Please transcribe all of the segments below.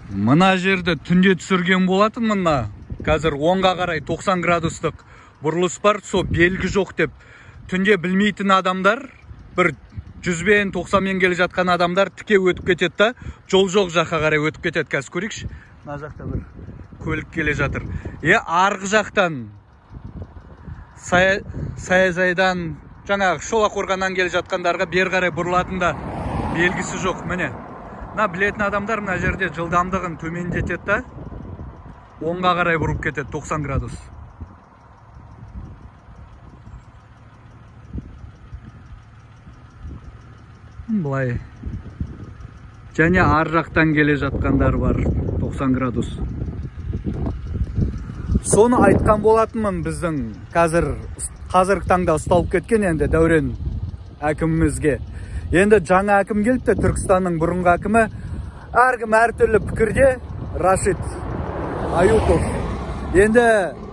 Мына жерде түнде түсірген болатын. Мына қазір 10-ға қарай 90 градустық бұрылыс бар, со белгі жоқ деп түнде білмейтін адамдар, бір 100-бен 90-мен келе жатқан адамдар тіке өтіп кетеді да, жол жоқ жаққа қарай өтіп кетеді. Қазір көрейікші, мына жақта бір көлік келе жатыр. Арғы жақтан саяжайдан, жаңағы Шолаққорғаннан келе жатқандарға бер қарай бұрылатын да белгісі жоқ. Міне, мына білетін адамдар мына жерде жылдамдығын төмендетеді да 10-ға қарай бұрып кетеді, 90 градус. Бұлай. Және ар жақтан келе жатқандар бар, 90 градус. Соны айтқан болатынмын, біздің қазіргі таңда ұсталып кеткен енді Дәурен әкімімізге. Енді жаңа әкім келіпті, Түркістанның бұрынғы әкімі. Әркім әртүрлі пікірде, Рашид Аюпов. Енді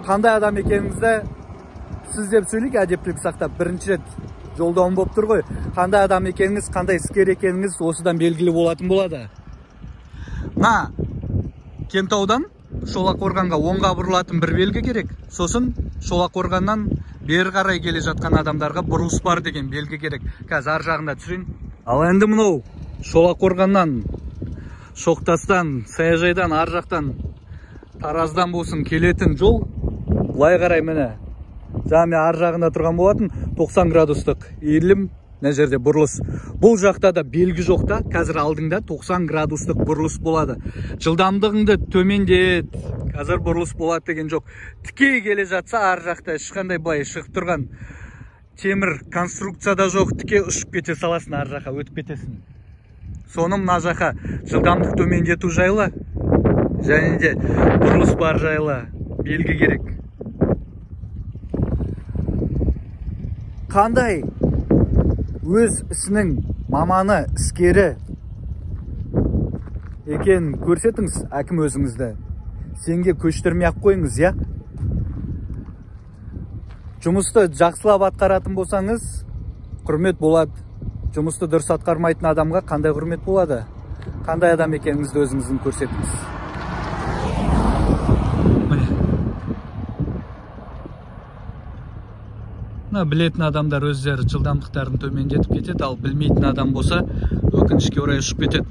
қандай адам екеніңізді сіз деп сөйлейік, әдептілік сақтап. Бірінші рет жолдауын болып тұр ғой. Қандай адам екеніңіз, қандай іскер екеніңіз осыдан белгілі болатын болады. Мына Кентаудан Шолаққорғанға 10-ға бұрылатын бір белгі керек. Сосын Шолаққорғаннан бері қарай келе жатқан адамдарға бұрылыс бар деген белгі керек. Қазір ар жағында түсірейін. Ал енді мынау Шолаққорғаннан, Шоқтастан, саяжайдан, ар жақтан, Тараздан болсын келетін жол былай қарай міне. Жаңа ар жағында тұрған болатын 90 градустық иірілім, мына жерде бұрылыс. Бұл жақта да белгі жоқ та, қазір алдыңда 90 градустық бұрылыс болады. Жылдамдығыңды төмендет, қазір бұрылыс болады деген жоқ. Тіке келе жатса ар жақта ешқандай былай шығып тұрған темір конструкцияда жоқ, тіке ұшып кете саласын, ар жаққа өтіп кетесің. Соны мына жаққа жылдамдық төмендету жайлы, және де бұрылыс бар жайлы белгі керек. Қандай өз ісінің маманы, іскері екен көрсетіңіз әкім өзіңізді. Сенге көштірмей ақ қойыңыз, я? Жұмысты жақсылап атқаратын болсаңыз, құрмет болады. Жұмысты дұрыс атқармайтын адамға қандай құрмет болады? Қандай адам екеніңізді өзіңіздің көрсетіңіз. Білетін адамдар өздері жылдамдықтарын төмендетіп кетеді, ал білмейтін адам болса өкінішке орай ұшып кетеді.